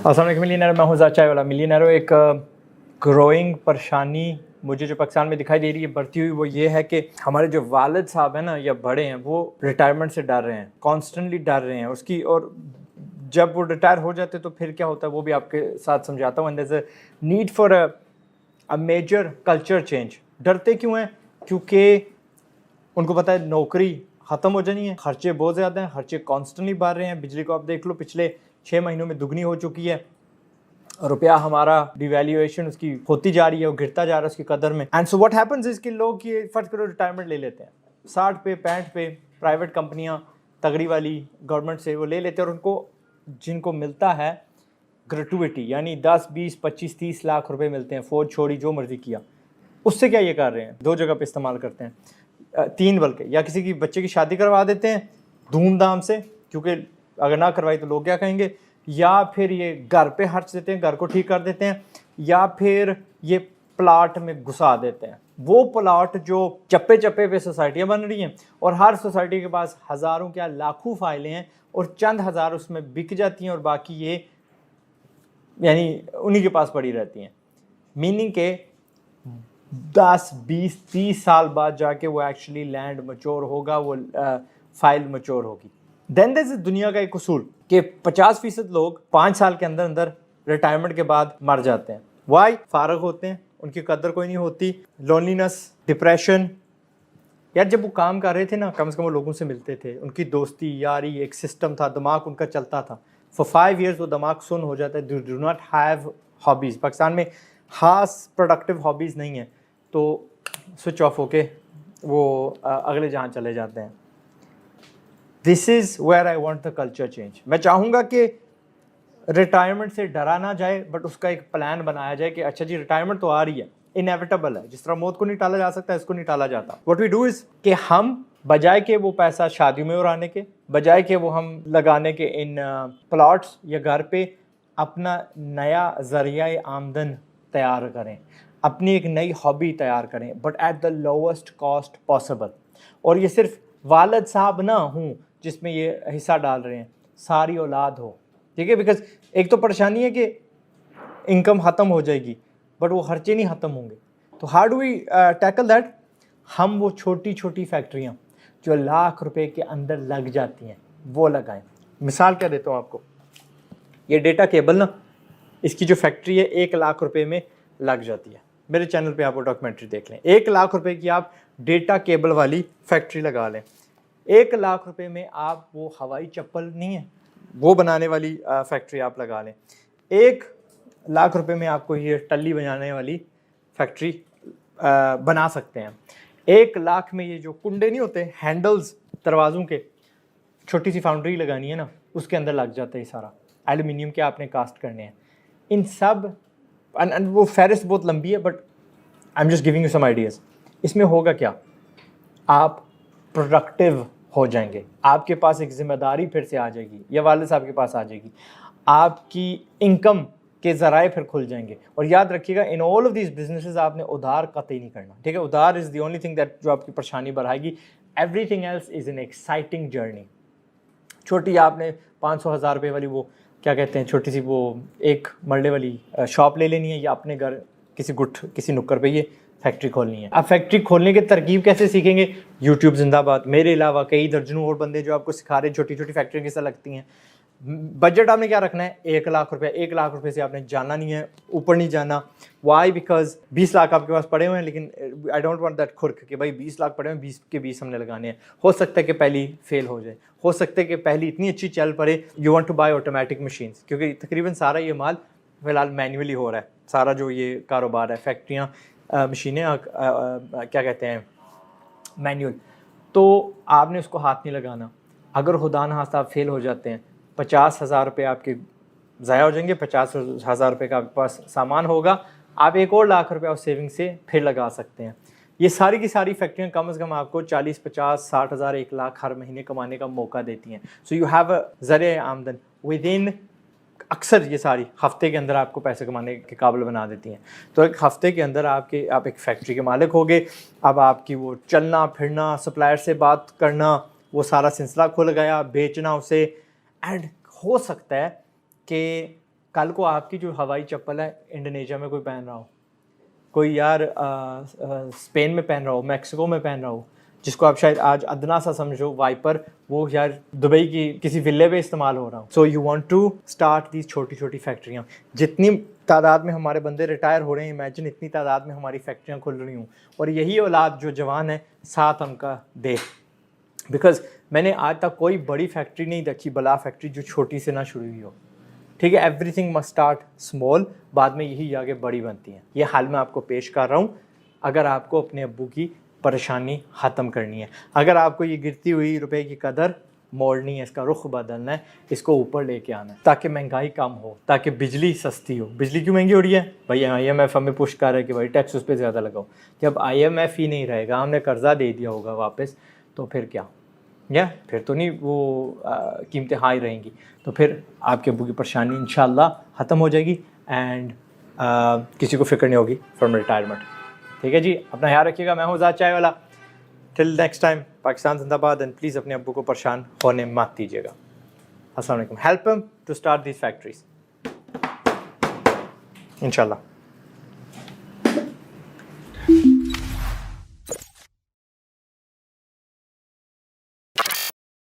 अस्सलाम वालेकुम मिलियनेयर, मैं हूं चाय वाला मिलियनेयर। एक ग्रोइंग परेशानी मुझे जो पाकिस्तान में दिखाई दे रही है बढ़ती हुई, वो ये है कि हमारे जो वालिद साहब हैं ना या बड़े हैं, वो रिटायरमेंट से डर रहे हैं, कॉन्स्टेंटली डर रहे हैं उसकी। और जब वो रिटायर हो जाते तो फिर क्या होता है वो भी आपके साथ समझाता हूँ। And there is a need for a major culture change. डरते क्यों हैं? क्योंकि उनको पता है नौकरी ख़त्म हो जानी है, खर्चे बहुत ज़्यादा हैं, खर्चे कॉन्स्टेंटली बढ़ रहे हैं। बिजली को आप देख लो, पिछले 6 महीनों में दुगनी हो चुकी है। रुपया हमारा डिवैल्यूएशन उसकी होती जा रही है, वो गिरता जा रहा है उसकी कदर में। And so what happens is कि लोग ये फर्ज करो रिटायरमेंट ले लेते हैं 60 पे 65 पे, प्राइवेट कंपनियां तगड़ी वाली गवर्नमेंट से वो ले लेते हैं, और उनको जिनको मिलता है ग्रेटुइटी यानी 10 20 25 30 लाख रुपए मिलते हैं, फौज छोड़ी जो मर्जी किया, उससे क्या ये कर रहे हैं? 2 जगह पे इस्तेमाल करते हैं, 3 बल्कि, या किसी की बच्चे की शादी करवा देते हैं धूमधाम से, क्योंकि अगर ना करवाई तो लोग क्या कहेंगे, या फिर ये घर पे खर्च देते हैं, घर को ठीक कर देते हैं, या फिर ये प्लाट में घुसा देते हैं। वो प्लाट जो चप्पे चप्पे पे सोसाइटियाँ बन रही हैं और हर सोसाइटी के पास हज़ारों क्या लाखों फाइलें हैं और चंद हज़ार उसमें बिक जाती हैं और बाकी ये यानी उन्हीं के पास पड़ी रहती हैं। मीनिंग के 10 20 30 साल बाद जाके वो एक्चुअली लैंड मैच्योर होगा, वो फाइल मैच्योर होगी। देन दिस इज दुनिया का एक उसूल कि 50% लोग 5 साल के अंदर अंदर रिटायरमेंट के बाद मर जाते हैं। वाई? फारग होते हैं, उनकी कदर कोई नहीं होती, लोनलीनेस, डिप्रेशन। यार जब वो काम कर रहे थे ना, कम से कम वो लोगों से मिलते थे, उनकी दोस्ती यारी एक सिस्टम था, दिमाग उनका चलता था। फॉर 5 years वो दिमाग सुन हो जाता है, do not have hobbies. Pakistan में खास प्रोडक्टिव हॉबीज़ नहीं है, तो स्विच ऑफ होके वो अगले जहाँ चले जाते हैं। This is where I want the culture change. मैं चाहूँगा कि रिटायरमेंट से डरा ना जाए, बट उसका एक प्लान बनाया जाए कि अच्छा जी रिटायरमेंट तो आ रही है, इनएविटेबल है, जिस तरह मौत को नहीं टाला जा सकता इसको नहीं टाला जाता। व्हाट वी डू इज़ कि हम बजाय के वो पैसा शादियों में उड़ाने के, बजाय के वो हम लगाने के इन प्लॉट्स या घर पे, अपना नया ज़रिया आमदन तैयार करें, अपनी एक नई हॉबी तैयार करें, but at the lowest cost possible. और ये सिर्फ वालिद साहब ना हूँ जिसमें ये हिस्सा डाल रहे हैं, सारी औलाद हो, ठीक है। बिकॉज एक तो परेशानी है कि इनकम ख़त्म हो जाएगी बट वो खर्चे नहीं ख़त्म होंगे। तो how do we tackle that? हम वो छोटी छोटी फैक्ट्रियाँ जो लाख रुपए के अंदर लग जाती हैं वो लगाएं। मिसाल क्या देता हूँ आपको, ये डेटा केबल ना, इसकी जो फैक्ट्री है 1 लाख रुपए में लग जाती है। मेरे चैनल पे आप वो डॉक्यूमेंट्री देख लें। 1 लाख रुपए की आप डेटा केबल वाली फैक्ट्री लगा लें। 1 लाख रुपए में आप वो हवाई चप्पल नहीं है वो बनाने वाली फैक्ट्री आप लगा लें। 1 लाख रुपए में आपको ये टल्ली बनाने वाली फैक्ट्री बना सकते हैं। 1 लाख में ये जो कुंडे नहीं होते हैंडल्स दरवाज़ों के, छोटी सी फाउंड्री लगानी है ना, उसके अंदर लग जाता है सारा। एल्यूमिनियम के आपने कास्ट करने हैं इन सब। एंड वो फहरिस्त बहुत लंबी है, but I am just giving you some ideas. इसमें होगा क्या, आप प्रोडक्टिव हो जाएंगे, आपके पास एक जिम्मेदारी फिर से आ जाएगी, या वालिद साहब के पास आ जाएगी, आपकी इनकम के ज़राए फिर खुल जाएंगे। और याद रखिएगा, in all of these businesses आपने उधार कतई नहीं करना, ठीक है। उधार is the only thing that जो आपकी परेशानी बढ़ाएगी। Everything else is an exciting journey. छोटी आपने 500-1000 रुपये वाली वो क्या कहते हैं, छोटी सी वो 1 मरले वाली शॉप ले लेनी है, या अपने घर किसी नुक्कड़ पे ये फैक्ट्री खोलनी है। आप फैक्ट्री खोलने की तरकीब कैसे सीखेंगे? यूट्यूब जिंदाबाद। मेरे अलावा कई दर्जनों और बंदे जो आपको सिखा रहे हैं छोटी छोटी फैक्ट्री कैसे लगती हैं। बजट आपने क्या रखना है? 1 लाख रुपये। 1 लाख रुपये से आपने जाना नहीं है, ऊपर नहीं जाना। वाई? बिकॉज 20 लाख आपके पास पड़े हुए हैं, लेकिन आई डोंट वांट दैट खुर्क कि भाई 20 लाख पड़े हुए हैं, 20 के 20 हमने लगाने हैं। हो सकता है कि पहली फेल हो जाए, हो सकता है कि पहली इतनी अच्छी चल पड़े। You want to buy automatic machines, क्योंकि तकरीबन सारा ये माल फिलहाल मैन्युअली हो रहा है। सारा जो ये कारोबार है, फैक्ट्रियाँ, मशीनें क्या कहते हैं, मैनुअल। तो आपने उसको हाथ नहीं लगाना। अगर खुदा न खास्ता आप फेल हो जाते हैं, 50,000 रुपये आपके ज़ाया हो जाएंगे। 50,000 रुपये का आपके पास सामान होगा, आप 1 और लाख रुपये उस सेविंग से फिर लगा सकते हैं। ये सारी की सारी फैक्ट्रियाँ कम से कम आपको 40, 50, 60 हज़ार, 1 लाख हर महीने कमाने का मौका देती हैं। सो यू हैव अ ज़रिया आमदन विद इन। अक्सर ये सारी हफ्ते के अंदर आपको पैसे कमाने के काबिल बना देती हैं। तो एक हफ्ते के अंदर आप एक फैक्ट्री के मालिक होगे। अब आपकी वो चलना फिरना, सप्लायर से बात करना, वो सारा सिलसिला खुल गया, बेचना उसे। एंड हो सकता है कि कल को आपकी जो हवाई चप्पल है इंडोनेशिया में कोई पहन रहा हो, कोई यार स्पेन में पहन रहा हो, मैक्सिको में पहन रहा हो, जिसको आप शायद आज अदना सा समझो वाइपर, वो यार दुबई की किसी विले पे इस्तेमाल हो रहा हो. So you want to start these छोटी छोटी फैक्ट्रियाँ. जितनी तादाद में हमारे बंदे रिटायर हो रहे हैं, इमेजिन इतनी तादाद में हमारी फैक्ट्रियाँ खुल रही हूँ, और यही औलाद जो जवान है साथ हमका दे. बिकॉज मैंने आज तक कोई बड़ी फैक्ट्री नहीं देखी, बला फैक्ट्री जो छोटी से ना शुरू हुई हो. ठीक है, एवरीथिंग मस्ट स्टार्ट स्मॉल, बाद में यही आगे बड़ी बनती हैं. ये हाल मैं आपको पेश कर रहा हूँ. अगर आपको अपने अब्बू की परेशानी ख़त्म करनी है, अगर आपको ये गिरती हुई रुपए की कदर मोड़नी है, इसका रुख बदलना है, इसको ऊपर लेके आना है, ताकि महंगाई कम हो, ताकि बिजली सस्ती हो. बिजली क्यों महंगी हो रही है भाई? IMF हमें पुश कर रहा है कि भाई टैक्स उस पर ज़्यादा लगाओ. जब IMF ही नहीं रहेगा, हमने कर्जा दे दिया होगा वापस, तो फिर क्या? या फिर तो नहीं वो कीमतें हाई रहेंगी, तो फिर आपके अब्बू की परेशानी इंशाल्लाह ख़त्म हो जाएगी एंड किसी को फ़िक्र नहीं होगी फ्रॉम रिटायरमेंट. ठीक है जी, अपना ख्याल रखिएगा. मैं हूँ ज़ाद चाय वाला. टिल नेक्स्ट टाइम, पाकिस्तान जिंदाबाद. एंड प्लीज़ अपने अब्बू को परेशान होने मत दीजिएगा. अस्सलाम वालेकुम. Help him to start these factories इंशाल्लाह.